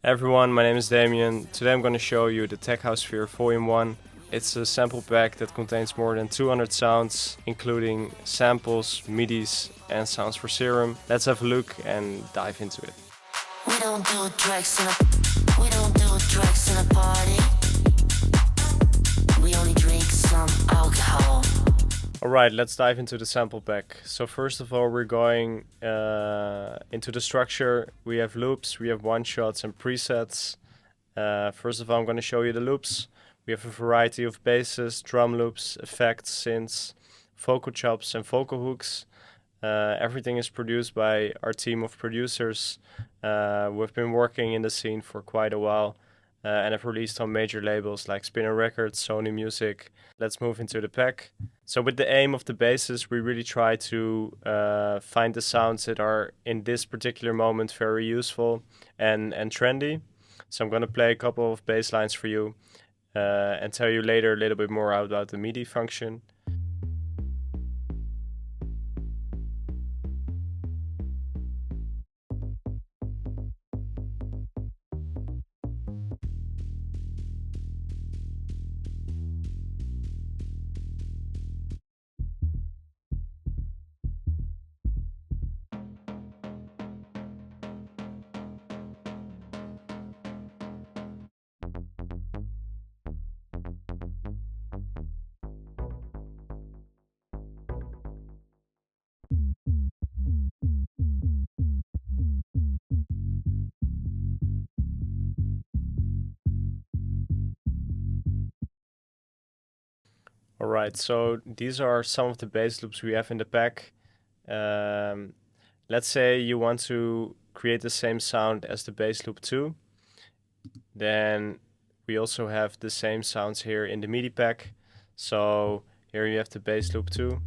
Everyone, my name is Damien. Today I'm going to show you the Tech House Sphere Volume 1. It's a sample pack that contains more than 200 sounds, including samples, MIDIs and sounds for Serum. Let's have a look and dive into it. We don't do drugs in a party. We only drink some alcohol. Alright, let's dive into the sample pack. So first of all, we're going into the structure. We have loops, we have one-shots and presets. First of all, I'm going to show you the loops. We have a variety of basses, drum loops, effects, synths, vocal chops and vocal hooks. Everything is produced by our team of producers. We've been working in the scene for quite a while and have released on major labels like Spinner Records, Sony Music. Let's move into the pack. So with the aim of the basses, we really try to find the sounds that are in this particular moment very useful and trendy. So I'm going to play a couple of bass lines for you and tell you later a little bit more about the MIDI function. Alright, so these are some of the bass loops we have in the pack. Let's say you want to create the same sound as the bass loop 2. Then we also have the same sounds here in the MIDI pack. So here you have the bass loop 2.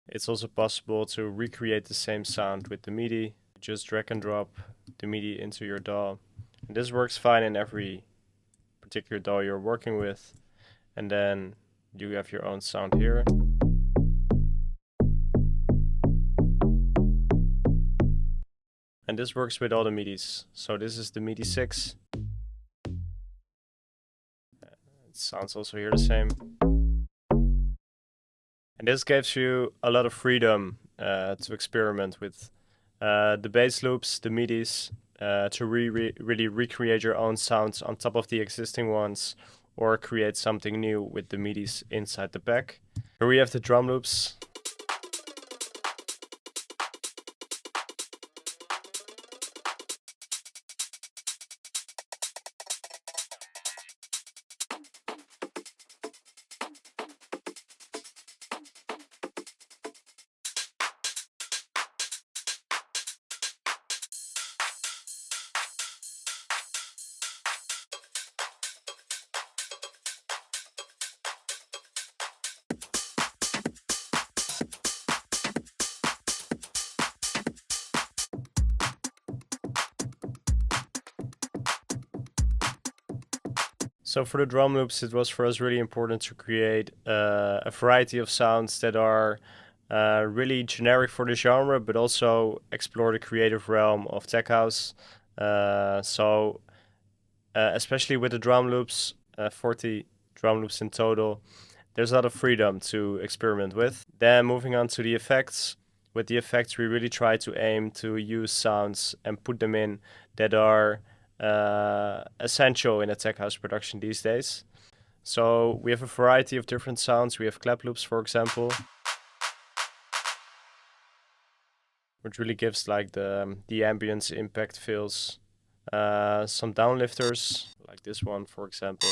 It's also possible to recreate the same sound with the MIDI. Just drag and drop the MIDI into your DAW. And this works fine in every particular DAW you're working with. And then you have your own sound here. And this works with all the MIDIs. So this is the MIDI 6. It sounds also here the same. And this gives you a lot of freedom to experiment with the bass loops, the MIDIs, to really recreate your own sounds on top of the existing ones, or create something new with the MIDIs inside the pack. Here we have the drum loops. So for the drum loops, it was for us really important to create a variety of sounds that are really generic for the genre, but also explore the creative realm of tech house. Especially with the drum loops, 40 drum loops in total, there's a lot of freedom to experiment with. Then moving on to the effects. With the effects, we really try to aim to use sounds and put them in that are essential in a tech house production these days. So we have a variety of different sounds. We have clap loops, for example, which really gives like the ambience impact feels. Some downlifters, like this one, for example.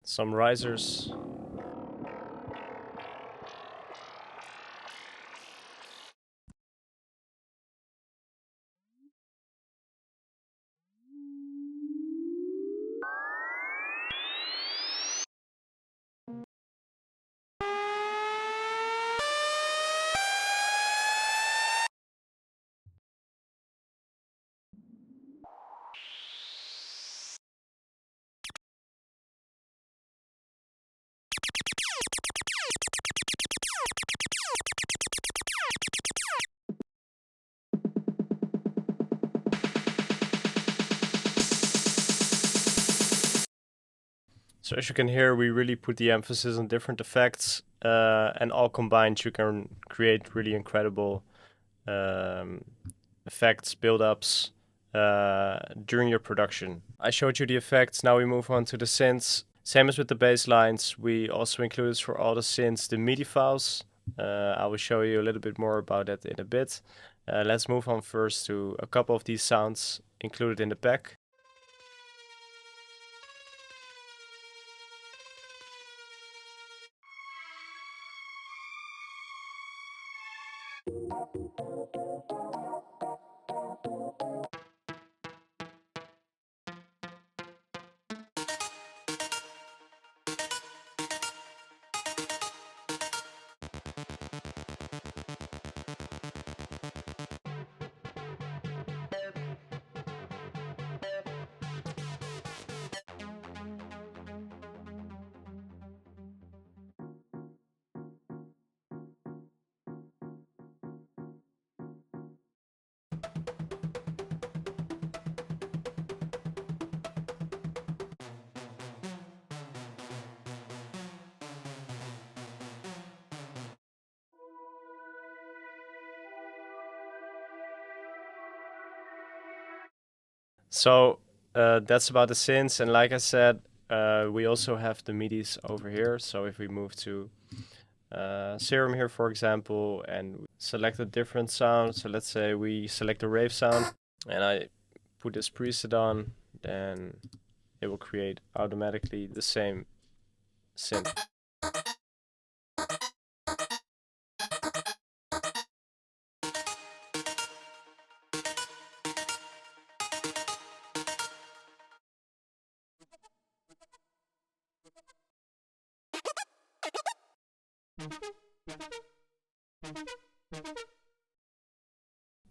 Some risers. So as you can hear, we really put the emphasis on different effects, and all combined you can create really incredible effects, build-ups during your production. I showed you the effects, now we move on to the synths. Same as with the bass lines, we also included for all the synths the MIDI files. I will show you a little bit more about that in a bit. Let's move on first to a couple of these sounds included in the pack. So that's about the synths, and like I said, we also have the MIDIs over here. So if we move to Serum here, for example, and select a different sound, so let's say we select a rave sound, and I put this preset on, then it will create automatically the same synth.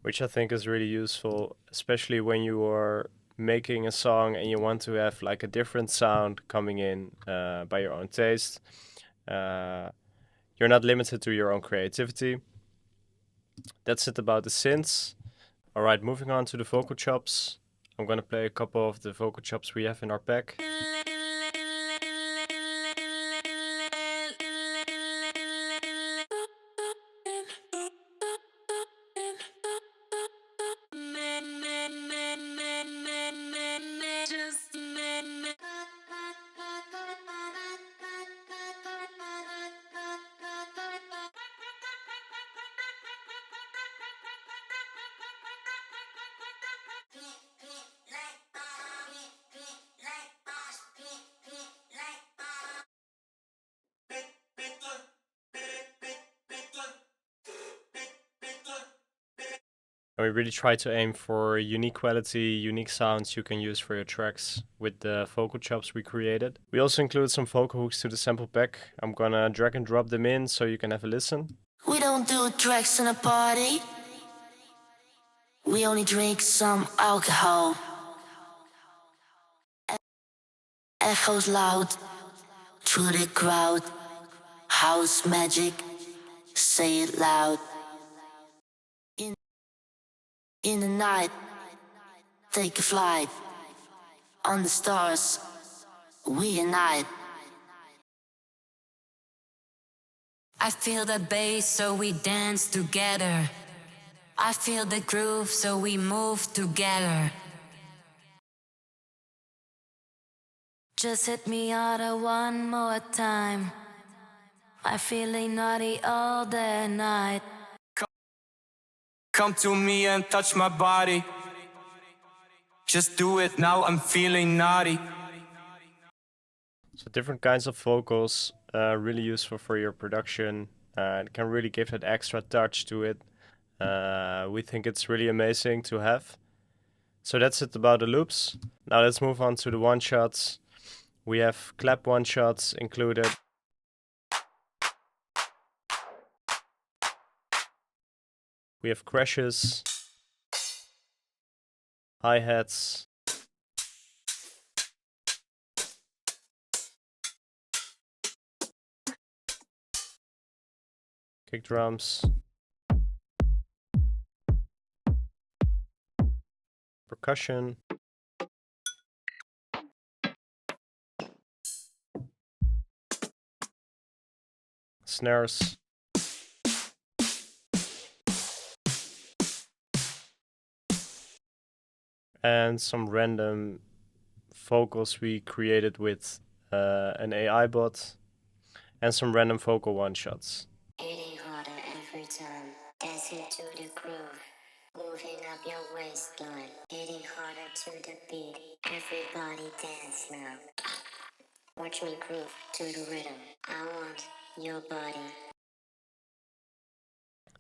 Which I think is really useful, especially when you are making a song and you want to have like a different sound coming in by your own taste. You're not limited to your own creativity. That's it about the synths. Alright, moving on to the vocal chops. I'm gonna play a couple of the vocal chops we have in our pack. And we really try to aim for unique quality, unique sounds you can use for your tracks with the vocal chops we created. We also include some vocal hooks to the sample pack. I'm gonna drag and drop them in so you can have a listen. We don't do tracks in a party. We only drink some alcohol. Echoes loud through the crowd. House magic, say it loud. In the night, take a flight. On the stars, we unite. I feel the bass, so we dance together. I feel the groove, so we move together. Just hit me harder one more time. I'm feeling naughty all the night. Come to me and touch my body. Just do it now, I'm feeling naughty. So different kinds of vocals, really useful for your production. It can really give that extra touch to it. We think it's really amazing to have. So that's it about the loops. Now let's move on to the one-shots. We have clap one-shots included. We have crashes, hi-hats, kick drums, percussion, snares, and some random vocals we created with an AI bot, and some random vocal one-shots. Hitting harder every time, dancing to the groove, moving up your waistline, hitting harder to the beat. Everybody dance now. Watch me groove to the rhythm. I want your body.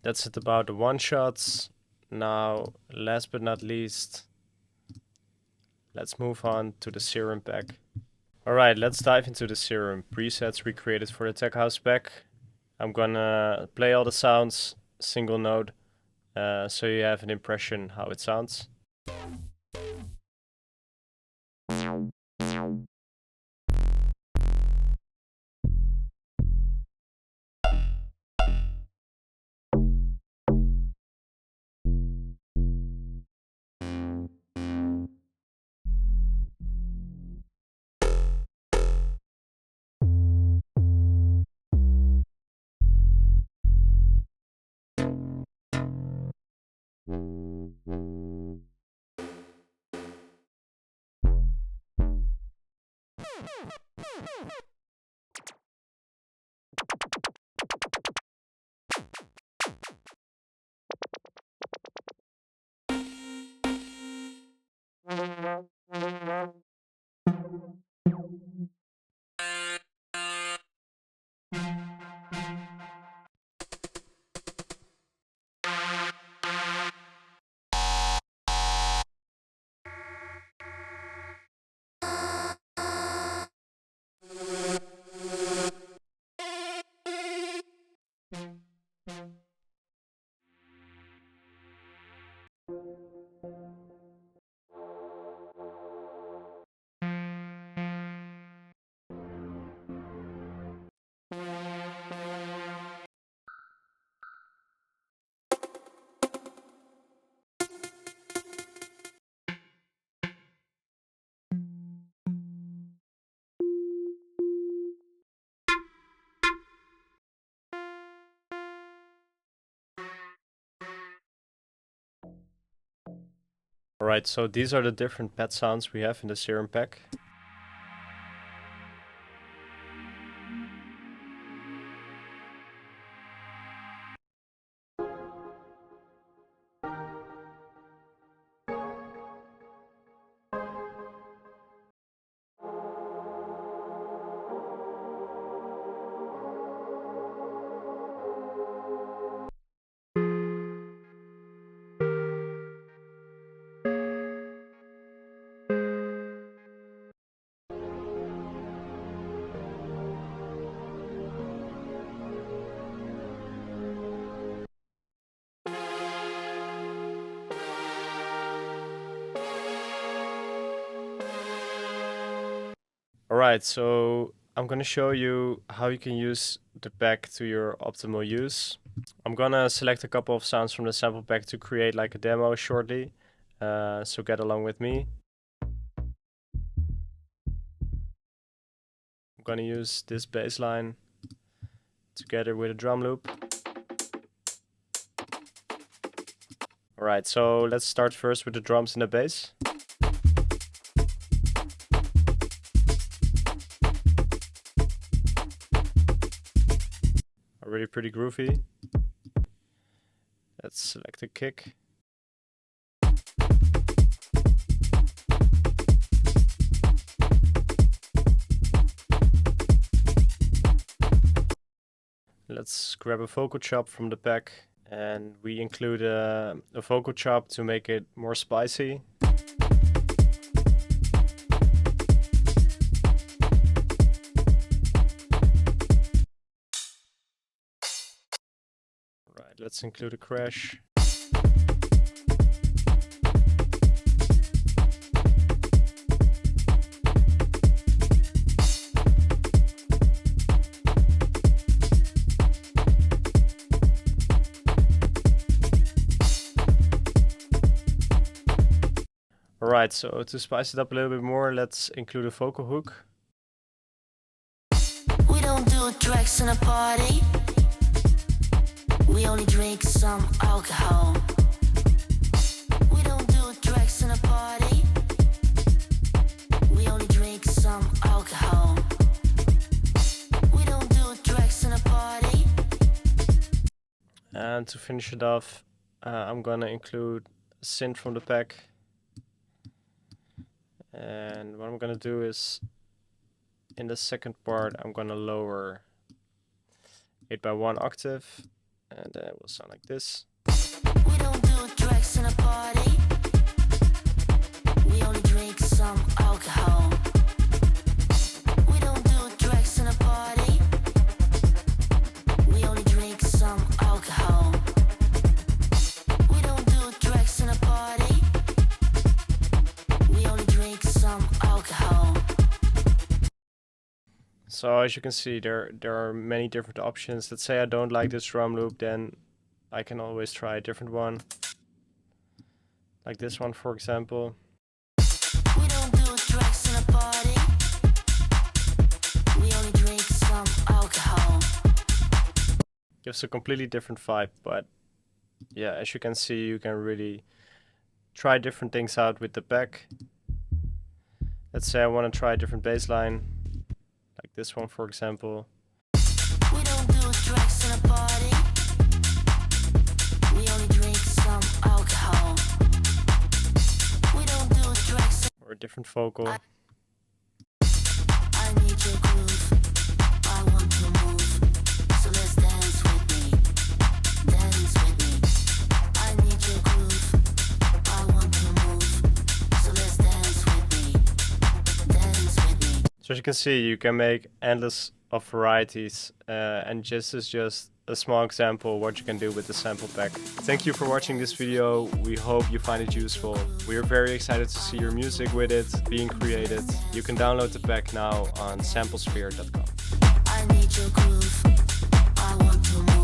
That's it about the one-shots. Now, last but not least, let's move on to the Serum pack. Alright, let's dive into the Serum presets we created for the Tech House pack. I'm gonna play all the sounds, single note, so you have an impression how it sounds. Alright, so these are the different pad sounds we have in the Serum pack. Alright, so I'm gonna show you how you can use the pack to your optimal use. I'm gonna select a couple of sounds from the sample pack to create like a demo shortly, so get along with me. I'm gonna use this bass line together with a drum loop. Alright, so let's start first with the drums and the bass. Really pretty groovy. Let's select a kick. Let's grab a vocal chop from the pack, and we include a vocal chop to make it more spicy. Right, let's include a crash. Alright, so to spice it up a little bit more, let's include a vocal hook. We don't do drugs in a party. We only drink some alcohol. We don't do drugs in a party. We only drink some alcohol. We don't do drugs in a party. And to finish it off, I'm gonna include a synth from the pack. And what I'm gonna do is, in the second part, I'm gonna lower it by 1 octave, and then it will sound like this. We don't do drugs in a party. We only drink some alcohol. We don't do drugs in a party. We only drink some alcohol. We don't do drugs in a party. We only drink some alcohol. So as you can see, there are many different options. Let's say I don't like this drum loop, then I can always try a different one. Like this one, for example. We don't do drugs in a party. We only drink some alcohol. Gives a completely different vibe, but yeah, as you can see, you can really try different things out with the pack. Let's say I want to try a different bass line, like this one, for example. We don't do drugs in a party. We only drink some alcohol. We don't do drugs. Or a different vocal. I need your groove. I want to move. So let's dance with me. Dance with me. I need your groove. I want to move. So let's dance with me. Dance with me. So as you can see, you can make endless of varieties, and this is just a small example what you can do with the sample pack. Thank you for watching this video. We hope you find it useful. We are very excited to see your music with it being created. You can download the pack now on samplesphere.com. I need your groove. I want to move.